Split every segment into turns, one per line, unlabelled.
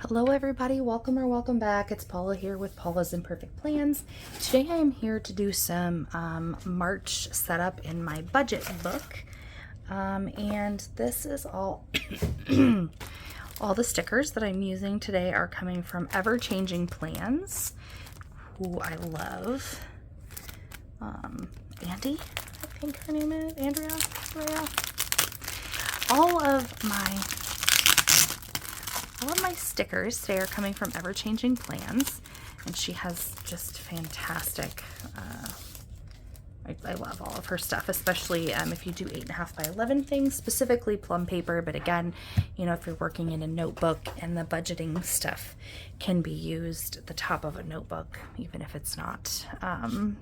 Hello everybody, welcome or welcome back. It's Paula here with Paula's Imperfect Plans. Today I am here to do some March setup in my budget book. And this is all, all the stickers that I'm using today are coming from Ever Changing Plans, who I love. Andy, I think her name is, Andrea. All of my stickers today are coming from Ever Changing Plans, and she has just fantastic, I love all of her stuff, especially if you do 8.5 by 11 things, specifically plum paper. But again, you know, if you're working in a notebook, and the budgeting stuff can be used at the top of a notebook, even if it's not, oh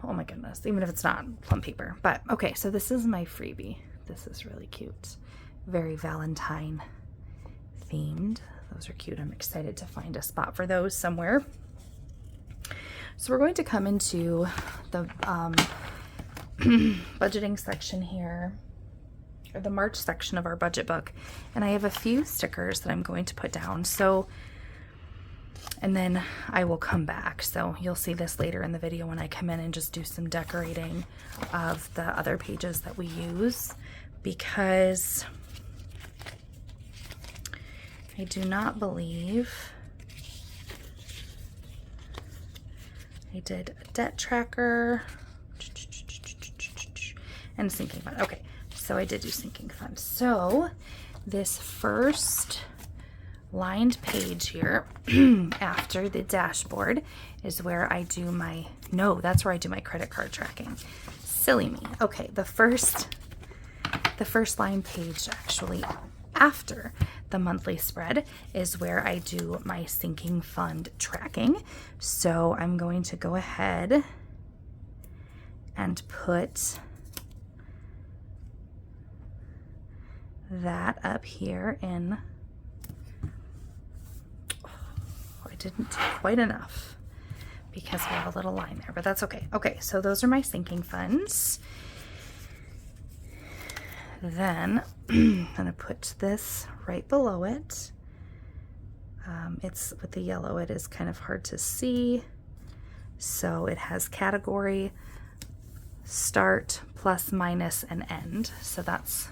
my goodness, even if it's not plum paper. But okay, so this is my freebie. This is really cute. Very Valentine themed. Those are cute. I'm excited to find a spot for those somewhere. So we're going to come into the budgeting section here, or the March section of our budget book, and I have a few stickers that I'm going to put down. So, and then I will come back. So you'll see this later in the video when I come in and just do some decorating of the other pages that we use, because I do not believe I did a debt tracker and a sinking fund. Okay, so I did do sinking fund. So this first lined page here after the dashboard is where I do my, no, that's where I do my credit card tracking. Silly me. Okay, the first line page actually after the monthly spread is where I do my sinking fund tracking. So I'm going to go ahead and put that up here in, oh, I didn't do quite enough because we have a little line there, but that's okay. Okay, so those are my sinking funds. Then I'm gonna put this right below it. It's with the yellow, it is kind of hard to see. So it has category, start, plus, minus, and end. So that's,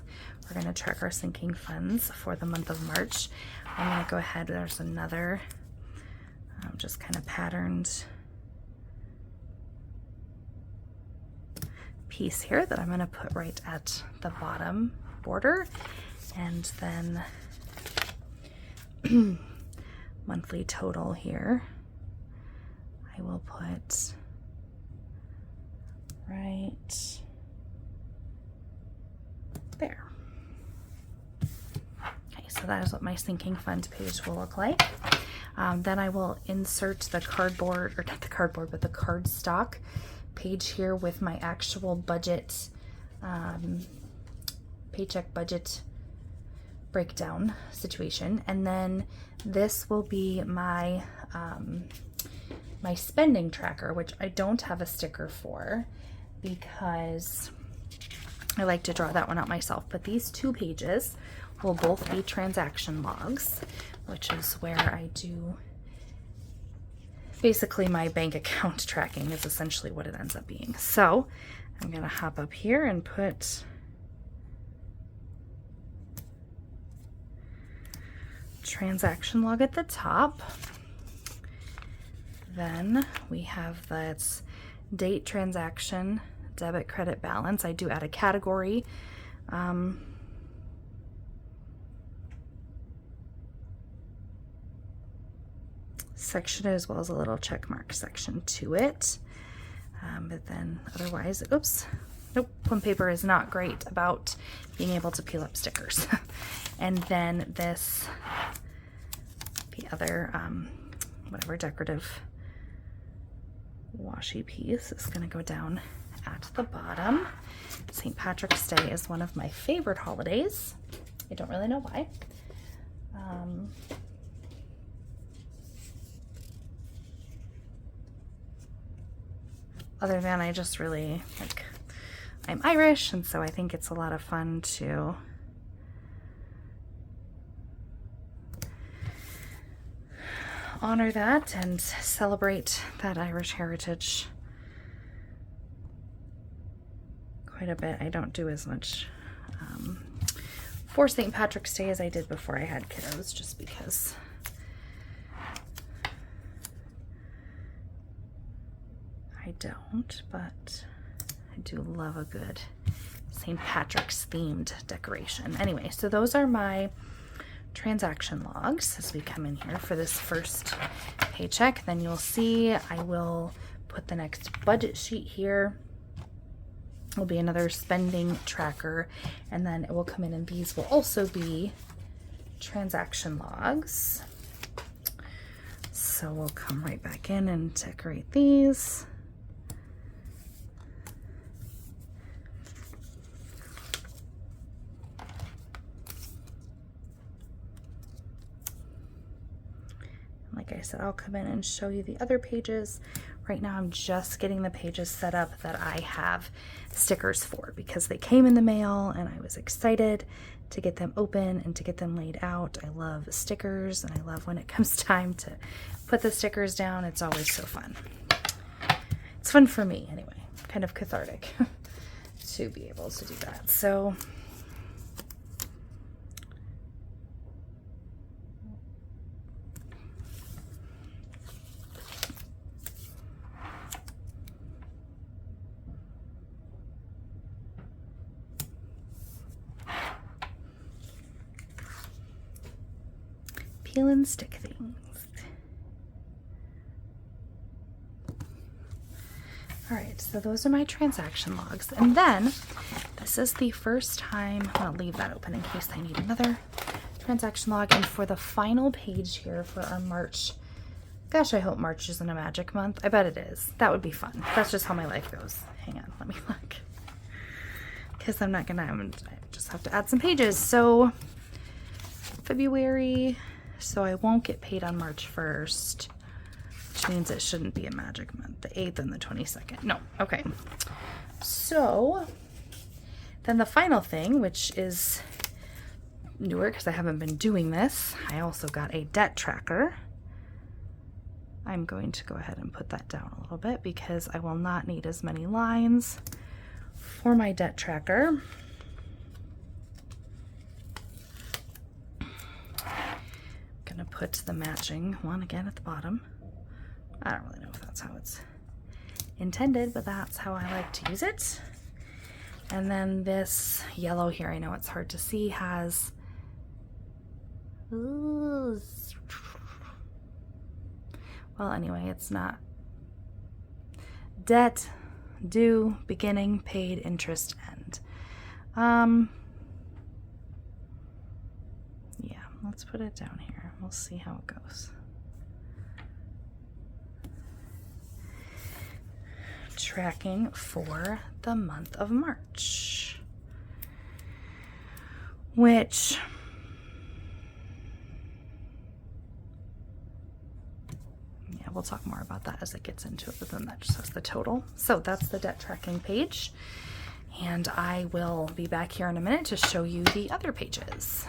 we're gonna track our sinking funds for the month of March. I'm gonna go ahead, there's another just kind of patterned piece here that I'm going to put right at the bottom border, and then monthly total here I will put right there. Okay, so that is what my sinking fund page will look like. Then I will insert the cardboard, or not the cardboard, but the cardstock page here with my actual budget, paycheck budget breakdown situation. And then this will be my my spending tracker, which I don't have a sticker for because I like to draw that one out myself. But these two pages will both be transaction logs, which is where I do basically my bank account tracking is essentially what it ends up being. So I'm going to hop up here and put transaction log at the top. Then we have that's date, transaction, debit, credit, balance. I do add a category. Section as well as a little check mark section to it. But then otherwise, oops, nope, plum paper is not great about being able to peel up stickers. And then this, the other, whatever decorative washi piece is going to go down at the bottom. St. Patrick's Day is one of my favorite holidays. I don't really know why. Other than I just really, like, I'm Irish, and so I think it's a lot of fun to honor that and celebrate that Irish heritage quite a bit. I don't do as much for St. Patrick's Day as I did before I had kiddos, just because I don't, but I do love a good St. Patrick's themed decoration. Anyway, so those are my transaction logs as we come in here for this first paycheck. Then you'll see I will put the next budget sheet here. Will be another spending tracker, and then it will come in, and these will also be transaction logs. So we'll come right back in and decorate these. Like I said, I'll come in and show you the other pages. Right now I'm just getting the pages set up that I have stickers for, because they came in the mail and I was excited to get them open and to get them laid out. I love stickers, and I love when it comes time to put the stickers down. It's always so fun. It's fun for me anyway, kind of cathartic to be able to do that. So peel and stick things. All right, so those are my transaction logs. And then this is the first time, I'll leave that open in case I need another transaction log. And for the final page here for our March, gosh, I hope March isn't a magic month. I bet it is. That would be fun. That's just how my life goes. Hang on, let me look. Because I'm I just have to add some pages. So February, so I won't get paid on March 1st, which means it shouldn't be a magic month, the 8th and the 22nd. No, okay. So then the final thing, which is newer because I haven't been doing this, I also got a debt tracker. I'm going to go ahead and put that down a little bit because I will not need as many lines for my debt tracker. Gonna put the matching one again at the bottom. I don't really know if that's how it's intended, but that's how I like to use it. And then this yellow here, I know it's hard to see, has well, anyway, it's not debt, due, beginning, paid, interest, end. Yeah, let's put it down here. We'll see how it goes. Tracking for the month of March, which we'll talk more about that as it gets into it, but then that just has the total. So that's the debt tracking page, and I will be back here in a minute to show you the other pages.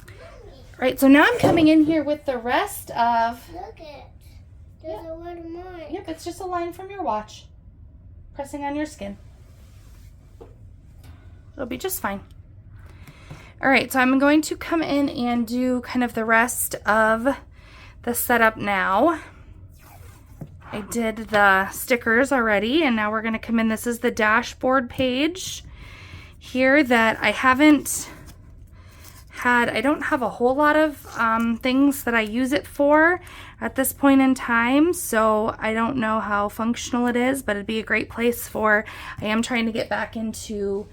All right, so now I'm coming in here with the rest of...
Look it. There's a little mark.
Yep, it's just a line from your watch pressing on your skin. It'll be just fine. All right, so I'm going to come in and do kind of the rest of the setup now. I did the stickers already, and now we're going to come in. This is the dashboard page here that I haven't had. I don't have a whole lot of things that I use it for at this point in time, so I don't know how functional it is, but it'd be a great place for, I am trying to get back into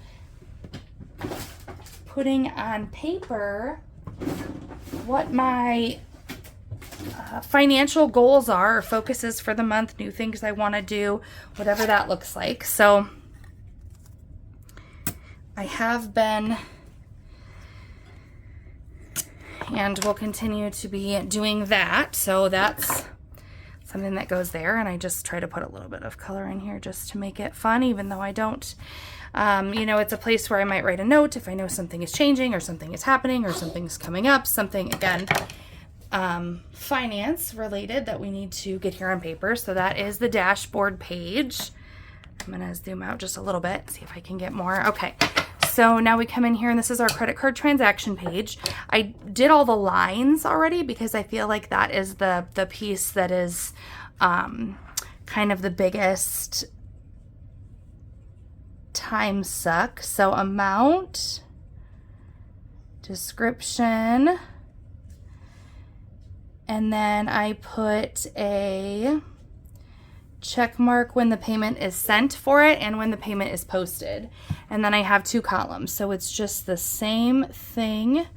putting on paper what my financial goals are, or focuses for the month, new things I want to do, whatever that looks like. So I have been and will continue to be doing that. So that's something that goes there, and I just try to put a little bit of color in here just to make it fun, even though I don't, you know, it's a place where I might write a note if I know something is changing or something is happening or something's coming up, something, again, finance related that we need to get here on paper. So that is the dashboard page. I'm going to zoom out just a little bit, see if I can get more. Okay. So now we come in here and this is our credit card transaction page. I did all the lines already because I feel like that is the piece that is kind of the biggest time suck. So amount, description, and then I put a check mark when the payment is sent for it and when the payment is posted. And then I have 2 columns. So it's just the same thing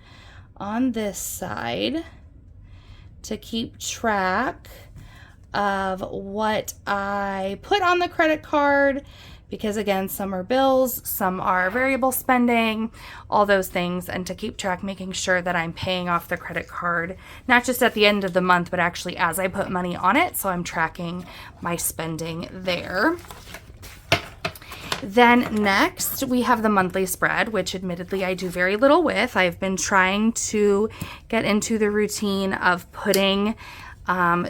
on this side to keep track of what I put on the credit card, because again, some are bills, some are variable spending, all those things, and to keep track, making sure that I'm paying off the credit card, not just at the end of the month, but actually as I put money on it, so I'm tracking my spending there. Then next, we have the monthly spread, which admittedly I do very little with. I've been trying to get into the routine of putting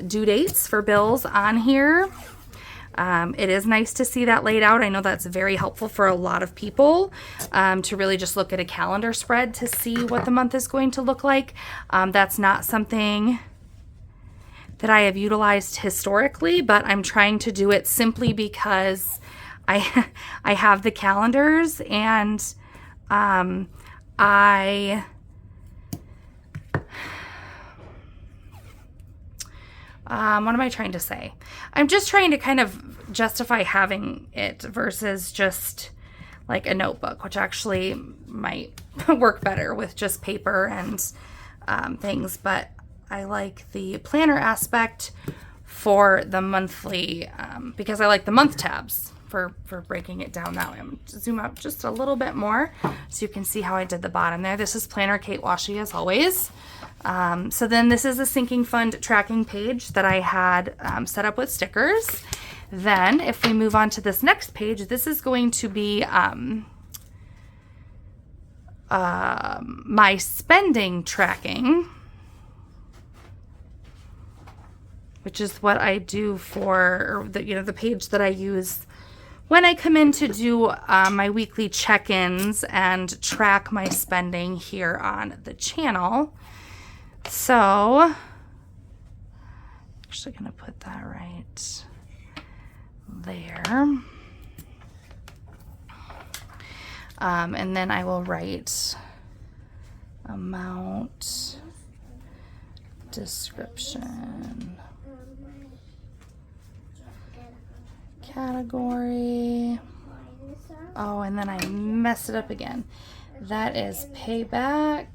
due dates for bills on here. It is nice to see that laid out. I know that's very helpful for a lot of people to really just look at a calendar spread to see what the month is going to look like. That's not something that I have utilized historically, but I'm trying to do it simply because I have the calendars and what am I trying to say? I'm just trying to kind of justify having it versus just like a notebook, which actually might work better with just paper and things. But I like the planner aspect for the monthly because I like the month tabs for breaking it down that way. I'm going to zoom out just a little bit more so you can see how I did the bottom there. This is Planner Kate Washi as always. So then this is a sinking fund tracking page that I had set up with stickers. Then if we move on to this next page, this is going to be my spending tracking, which is what I do for the page that I use when I come in to do my weekly check-ins and track my spending here on the channel. So, actually going to put that right there. And then I will write amount, description, category. Oh, and then I messed it up again. That is payback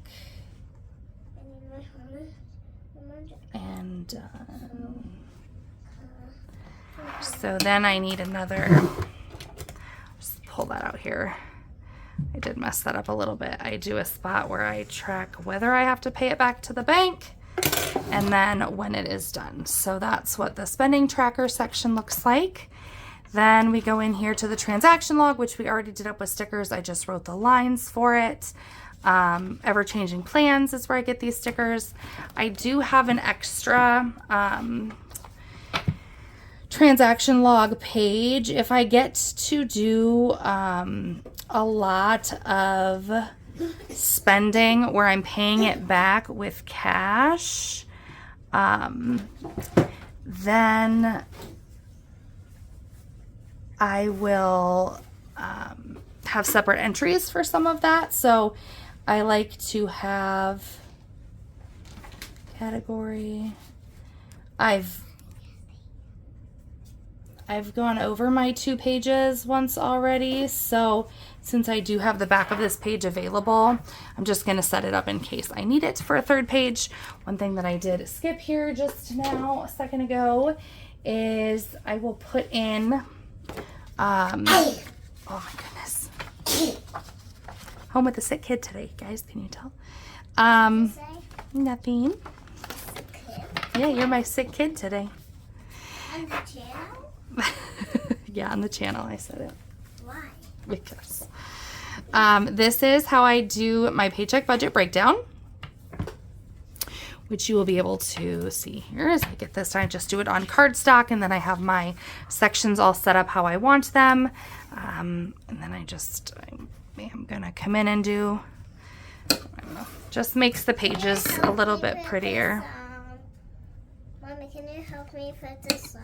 and done. So then I need another, just pull that out here. I did mess that up a little bit. I do a spot where I track whether I have to pay it back to the bank and then when it is done. So that's what the spending tracker section looks like. Then we go in here to the transaction log, which we already did up with stickers. I just wrote the lines for it. Ever-changing plans is where I get these stickers. I do have an extra transaction log page. If I get to do a lot of spending where I'm paying it back with cash, then I will have separate entries for some of that. So I like to have category. I've gone over my 2 pages once already, so since I do have the back of this page available, I'm just going to set it up in case I need it for a 3rd page. One thing that I did skip here just now a second ago is I will put in oh my goodness, home with a sick kid today, guys. Can you tell? Nothing. Yeah, you're my sick kid today.
On the channel?
Yeah, on the channel I said it.
Why?
Because this is how I do my paycheck budget breakdown, which you will be able to see here as I get this. I just do it on cardstock, and then I have my sections all set up how I want them. And then I'm gonna come in and do, I don't know, just makes the pages a little bit prettier.
Mommy, can you help me put this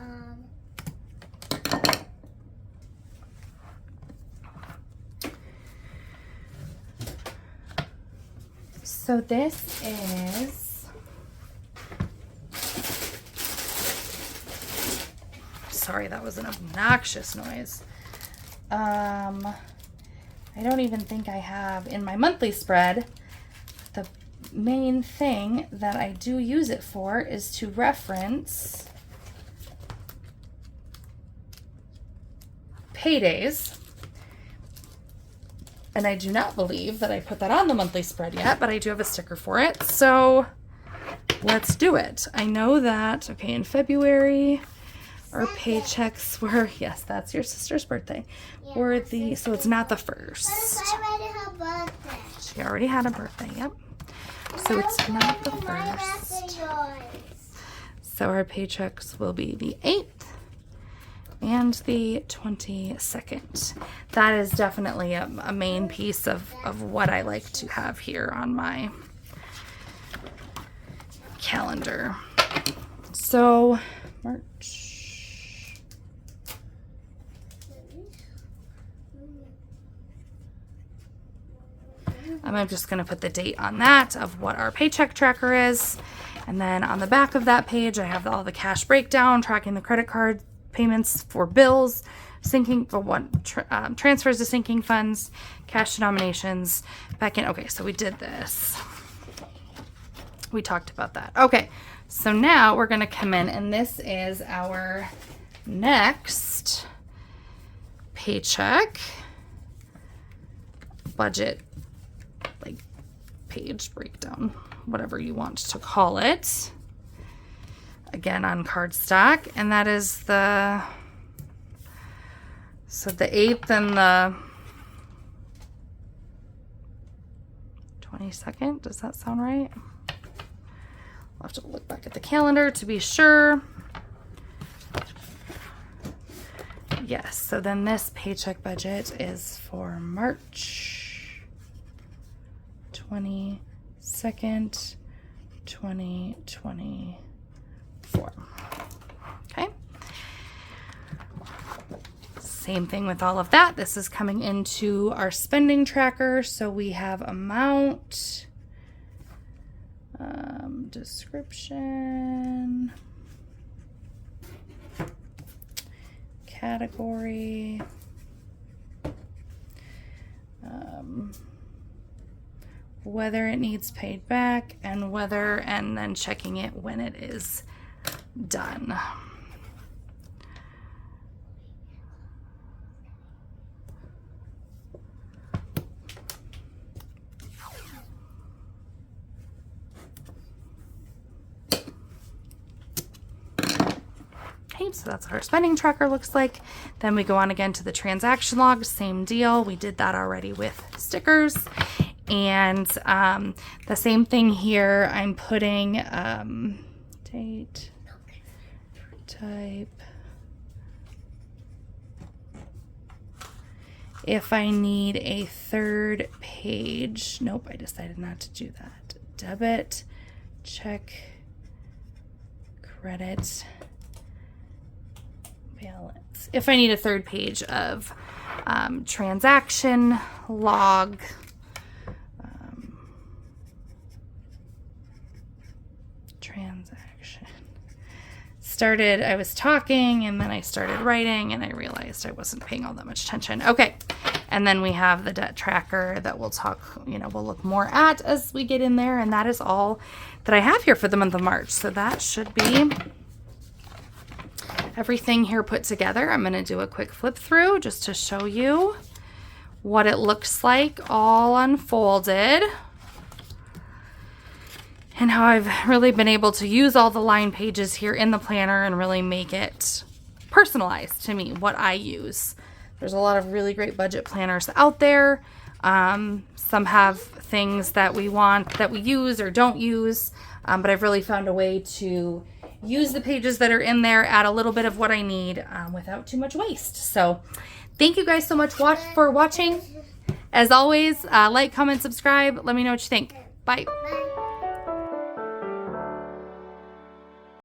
So this is, sorry, that was an obnoxious noise. I don't even think I have in my monthly spread. The main thing that I do use it for is to reference paydays. And I do not believe that I put that on the monthly spread yet, but I do have a sticker for it. So let's do it. I know that, okay, in February, our paychecks were, yes, that's your sister's birthday.
Yeah,
So it's not the first. She already had a birthday, yep. So it's not the first. So our paychecks will be the 8th and the 22nd. That is definitely a main piece of what I like to have here on my calendar. So March. I'm just going to put the date on that of what our paycheck tracker is. And then on the back of that page, I have all the cash breakdown, tracking the credit card payments for bills, syncing for transfers to sinking funds, cash denominations, back in. Okay, so we did this. We talked about that. Okay, so now we're going to come in, and this is our next paycheck budget, like page breakdown, whatever you want to call it. Again on cardstock, and that is the 8th and the 22nd. Does that sound right? I'll have to look back at the calendar to be sure. Yes, so then this paycheck budget is for March 22nd, 2020. Okay. Same thing with all of that. This is coming into our spending tracker. So we have amount, description, category, whether it needs paid back, and then checking it when it is done. Okay, so that's what our spending tracker looks like. Then we go on again to the transaction log, same deal. We did that already with stickers. And the same thing here, I'm putting date, type. If I need a third page, nope, I decided not to do that. Debit, check, credit, balance. If I need a third page of transaction log, transaction. I was talking and then I started writing and I realized I wasn't paying all that much attention. Okay. And then we have the debt tracker that we'll we'll look more at as we get in there. And that is all that I have here for the month of March. So that should be everything here put together. I'm going to do a quick flip through just to show you what it looks like all unfolded. And how I've really been able to use all the line pages here in the planner and really make it personalized to me, what I use. There's a lot of really great budget planners out there. Some have things that we want that we use or don't use, but I've really found a way to use the pages that are in there, add a little bit of what I need without too much waste. So thank you guys so much for watching. As always, like, comment, subscribe. Let me know what you think. Bye.
Bye.